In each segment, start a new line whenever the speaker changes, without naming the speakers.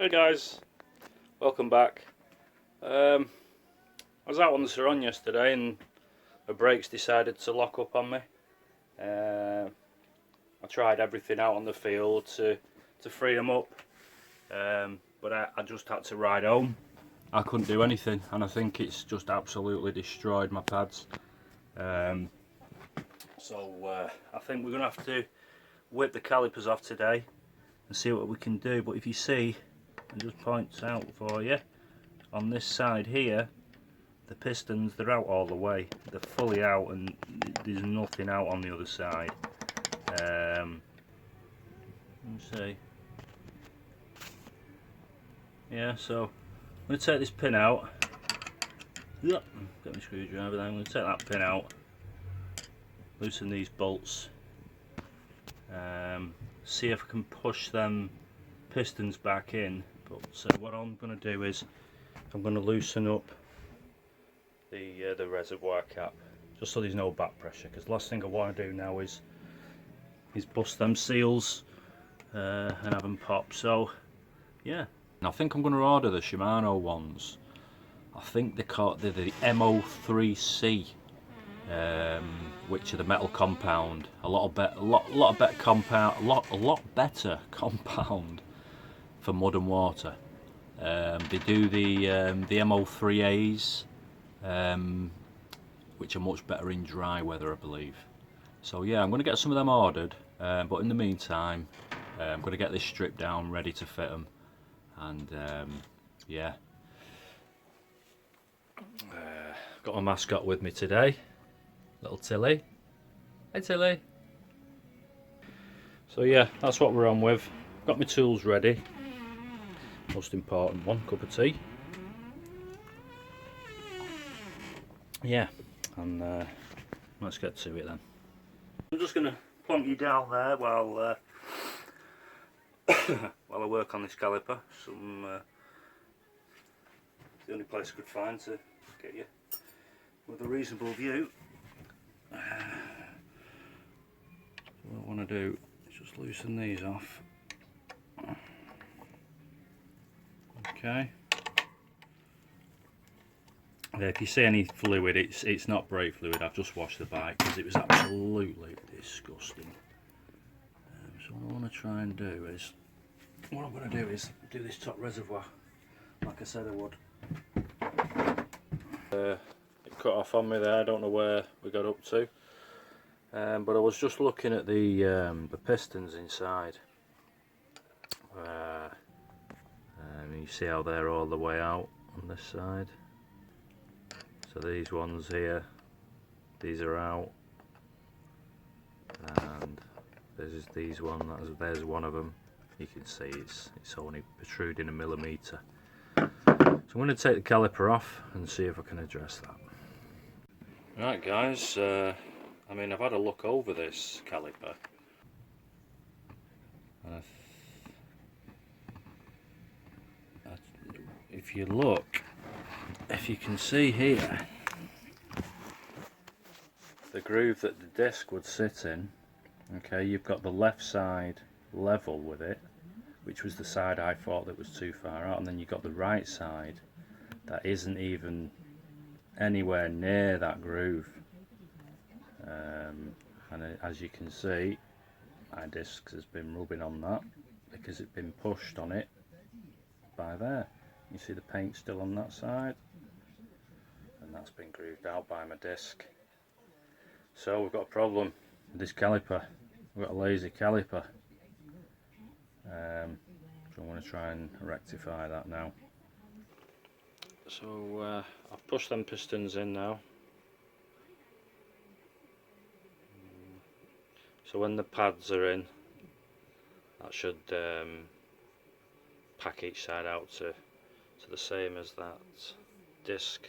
Hey guys, welcome back. I was out on the Surron yesterday and the brakes decided to lock up on me. I tried everything out on the field to free them up, but I just had to ride home. I couldn't do anything, and I think it's just absolutely destroyed my pads. So I think we're going to have to whip the calipers off today and see what we can do. But if you see, and just points out for you, on this side here, the pistons, they're out all the way. They're fully out and there's nothing out on the other side. Let me see. Yeah, so I'm going to take this pin out. Yep, got my screwdriver there. I'm going to take that pin out, loosen these bolts, see if I can push them pistons back in. But so what I'm going to do is I'm going to loosen up the reservoir cap, just so there's no back pressure, because the last thing I want to do now is bust them seals and have them pop. So yeah, and I think I'm going to order the Shimano ones. I think they're the HO3C, which are the metal compound, a lot better compound for mud and water. They do the HO3As, which are much better in dry weather, I believe. So yeah, I'm going to get some of them ordered, but in the meantime I'm going to get this stripped down, ready to fit them, and yeah. Got my mascot with me today, little Tilly. Hey Tilly. So yeah, that's what we're on with. Got my tools ready. Most important one, cup of tea. Yeah, and let's get to it then. I'm just going to plonk you down there while while I work on this caliper. The only place I could find to get you with a reasonable view. What I want to do is just loosen these off. Okay. If you see any fluid, it's not brake fluid. I've just washed the bike because it was absolutely disgusting. So what I want to try and do is, what I'm going to do is do this top reservoir like I said I would. It cut off on me there. I don't know where we got up to, but I was just looking at the pistons inside. You see how they're all the way out on this side. So these ones here, these are out, and there's these one. There's one of them. You can see it's only protruding a millimetre. So I'm going to take the caliper off and see if I can address that. Right guys, I mean, I've had a look over this caliper, and if you look, if you can see here, the groove that the disc would sit in, okay, you've got the left side level with it, which was the side I thought that was too far out, and then you've got the right side that isn't even anywhere near that groove. And as you can see, my disc has been rubbing on that because it's been pushed on it by there. You see the paint still on that side, and that's been grooved out by my disc. So we've got a problem with this caliper. We've got a lazy caliper. So I want to try and rectify that now. So I've pushed them pistons in now. So when the pads are in, that should pack each side out to the same as that disc,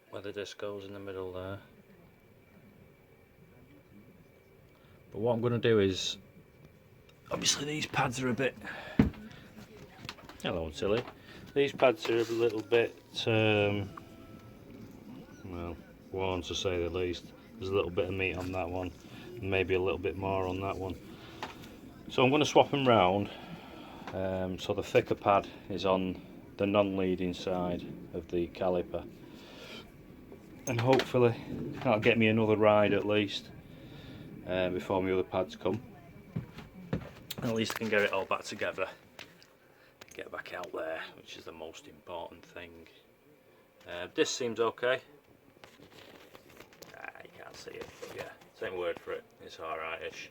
where the disc goes in the middle there. But what I'm going to do is, obviously these pads are a bit, hello Tilly, these pads are a little bit well, worn to say the least. There's a little bit of meat on that one, and maybe a little bit more on that one. So I'm going to swap them round. So the thicker pad is on the non-leading side of the caliper, and hopefully that'll get me another ride at least before my other pads come. At least I can get it all back together, get back out there, which is the most important thing. This seems okay. You can't see it, but yeah, same word for it, it's alright-ish.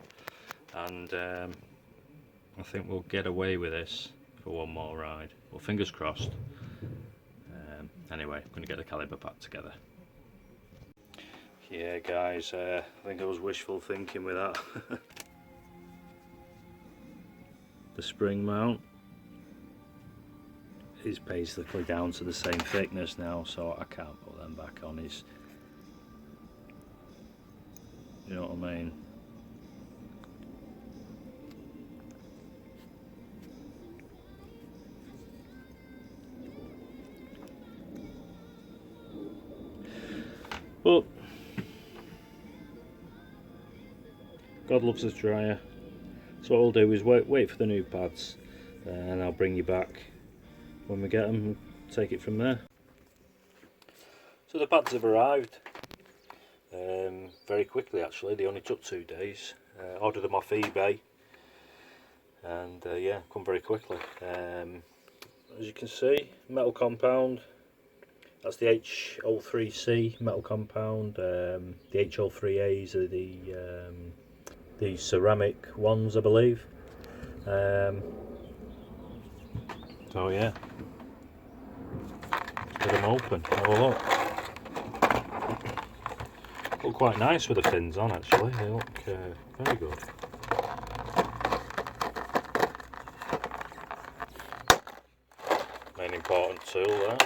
And I think we'll get away with this for one more ride. Well, fingers crossed. Anyway, I'm going to get the caliper back together. Yeah guys, I think I was wishful thinking with that. The spring mount is basically down to the same thickness now, so I can't put them back on. You know what I mean? But God loves a dryer, so what I'll do is wait for the new pads, and I'll bring you back when we get them and take it from there. So the pads have arrived very quickly actually, they only took 2 days. Ordered them off eBay, and yeah, come very quickly. As you can see, metal compound, that's the HO3C metal compound. The HO3As are the ceramic ones, I believe. So yeah, let's get them open, have a look. Look quite nice with the fins on actually, they look very good. Main important tool there.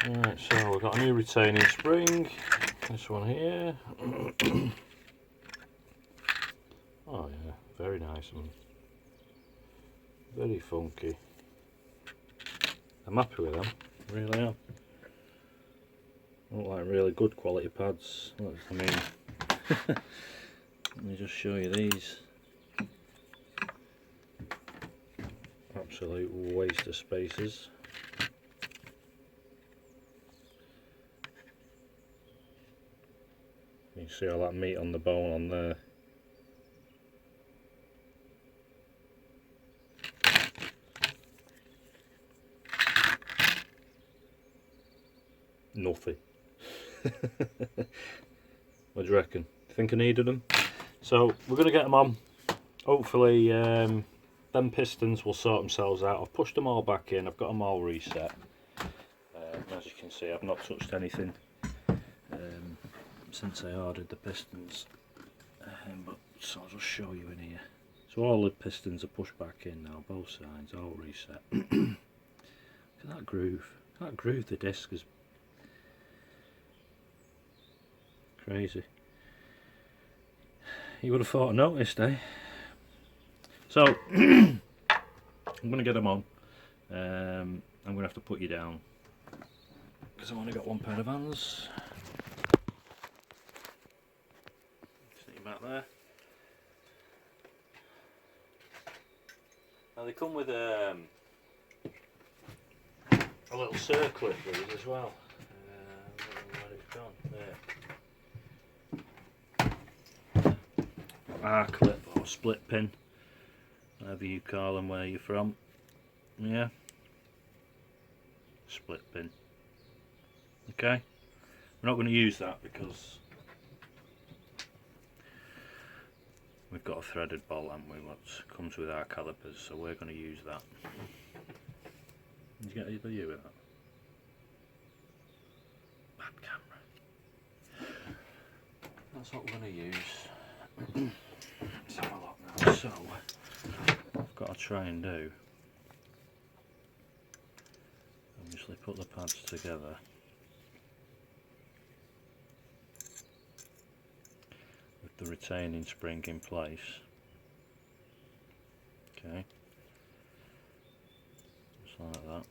Right, so we've got a new retaining spring, this one here. Oh yeah, very nice and very funky. I'm happy with them, really am. Look like really good quality pads. I mean, let me just show you these. Absolute waste of spaces. You can see all that meat on the bone on there. Nothing. What do you reckon? Think I needed them? So we're going to get them on. Hopefully them pistons will sort themselves out. I've pushed them all back in, I've got them all reset. As you can see, I've not touched anything since I ordered the pistons. But so I'll just show you in here. So all the pistons are pushed back in now, both sides, all reset. Look at that groove. That groove, the disc is crazy. You would have thought I noticed, eh? So I'm going to get them on. I'm going to have to put you down because I've only got one pair of hands. See back there. Now they come with a little circlip these as well. Where it's gone? There. R-clip or split pin, whatever you call them where you're from. Yeah, split pin. Okay, we're not going to use that because we've got a threaded bolt, haven't we, what comes with our calipers, so we're going to use that. Did you get either you with that? Bad camera. That's what we're going to use. Let's have a look now. So, what I've got to try and do, obviously put the pads together. With the retaining spring in place. Okay. Just like that.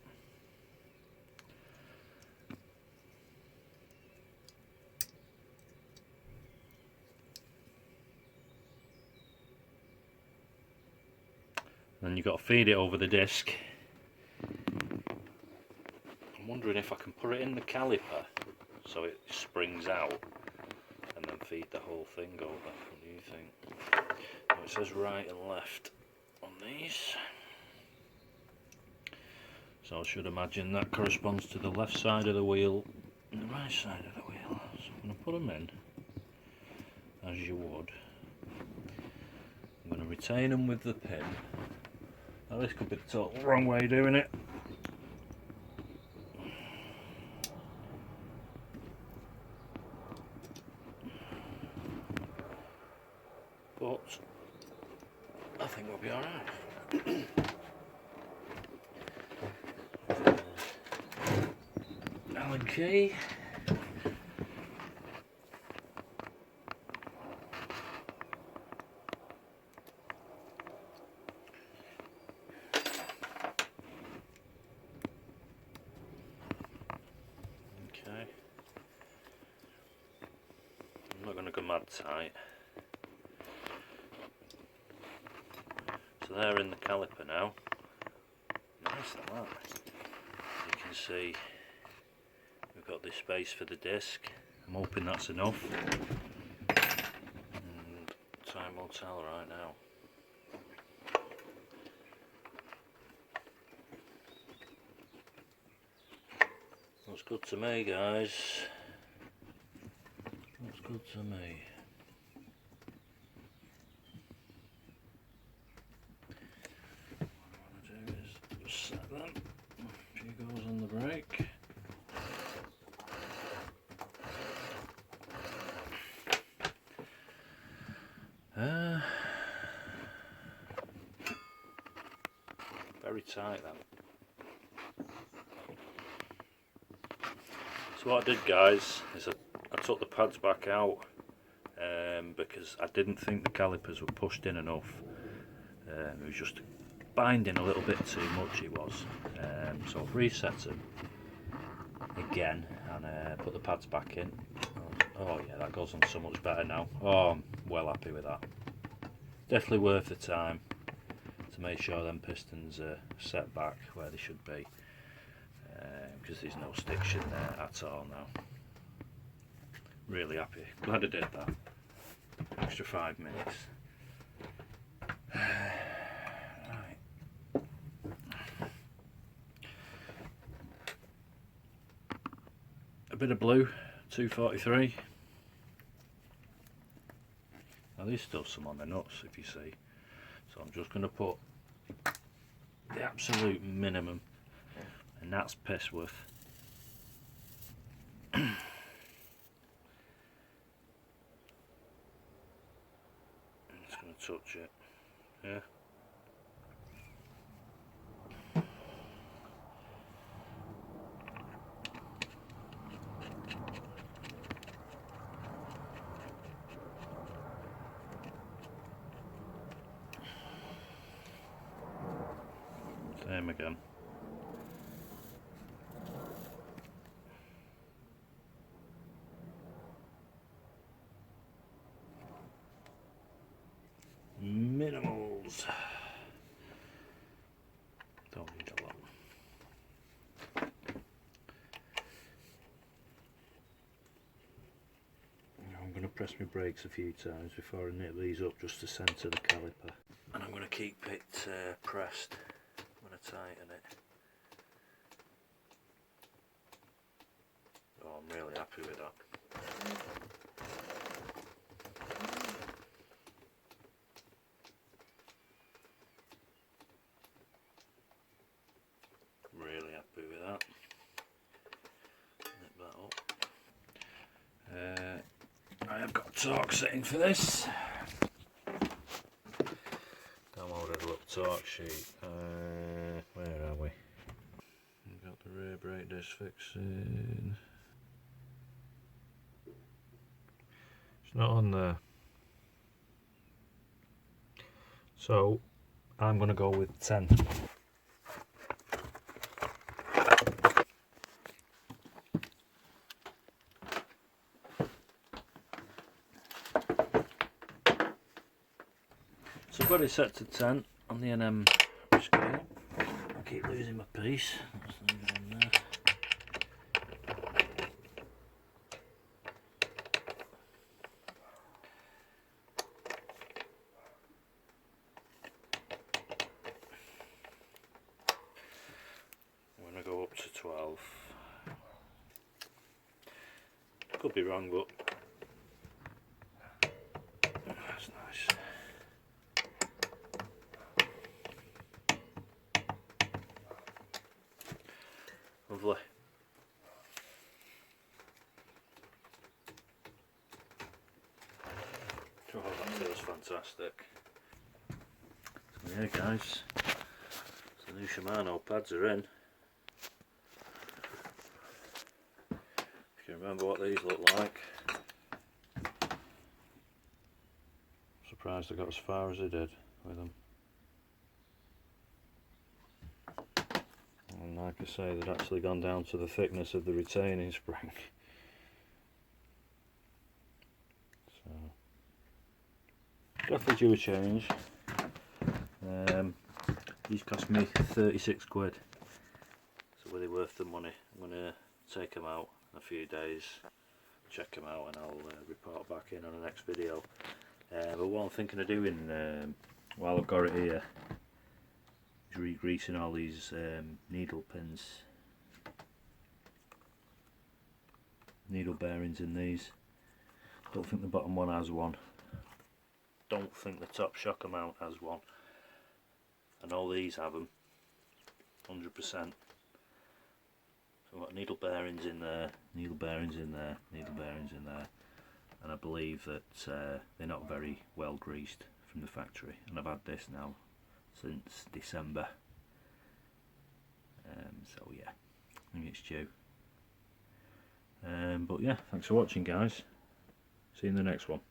then you've got to feed it over the disc. I'm wondering if I can put it in the caliper so it springs out and then feed the whole thing over. What do you think? Now it says right and left on these, so I should imagine that corresponds to the left side of the wheel and the right side of the wheel. So I'm going to put them in as you would. I'm going to retain them with the pin. Now this could be the total wrong way of doing it. But I think we'll be alright. Allen key. Okay. I'm not going to go mad tight. So they're in the caliper now. Nice like that. You can see we've got this space for the disc. I'm hoping that's enough. And time will tell right now. Looks good to me, guys. Looks good to me. Set them. A few goes on the brake. Very tight that. So what I did, guys, is I took the pads back out because I didn't think the calipers were pushed in enough. It was just binding a little bit too much, it was. So I've reset them again and put the pads back in. Oh yeah, that goes on so much better now. Oh, I'm well happy with that. Definitely worth the time to make sure them pistons are set back where they should be, because there's no stiction there at all now. Really happy. Glad I did that. Extra 5 minutes. A bit of blue, 243. Now there's still some on the nuts, if you see. So I'm just going to put the absolute minimum, and that's piss worth. I'm just going to touch it. Yeah. Same again. Minimals. Don't need a lot. I'm going to press my brakes a few times before I nip these up just to centre the caliper. And I'm going to keep it pressed. I'm going to tighten it. Oh, I'm really happy with that. Really happy with that. Nip that up. I have got a torque setting for this. Downloaded a little torque sheet. Where are we? We've got the rear brake disc fixing. It's not on there. So I'm going to go with 10. So I've got it set to 10 on the NM keep losing my piece. Let's leave it on there. I'm going to go up to 12. Could be wrong, but that's nice. Lovely. Oh, that feels fantastic. So yeah guys, so the new Shimano pads are in. If you remember what these look like. Surprised I got as far as I did with them. And like I say, they'd actually gone down to the thickness of the retaining spring. So definitely due a change. These cost me 36 quid. So were they worth the money? I'm going to take them out in a few days, check them out, and I'll report back in on the next video. But what I'm thinking of doing while I've got it here is re-greasing all these needle pins, needle bearings in these. Don't think the bottom one has one. Don't think the top shocker mount has one. And all these have them, 100%. So I've got needle bearings in there, needle bearings in there, needle bearings in there. And I believe that they're not very well greased from the factory. And I've had this now since December. So yeah, I think it's due. But yeah, thanks for watching guys. See you in the next one.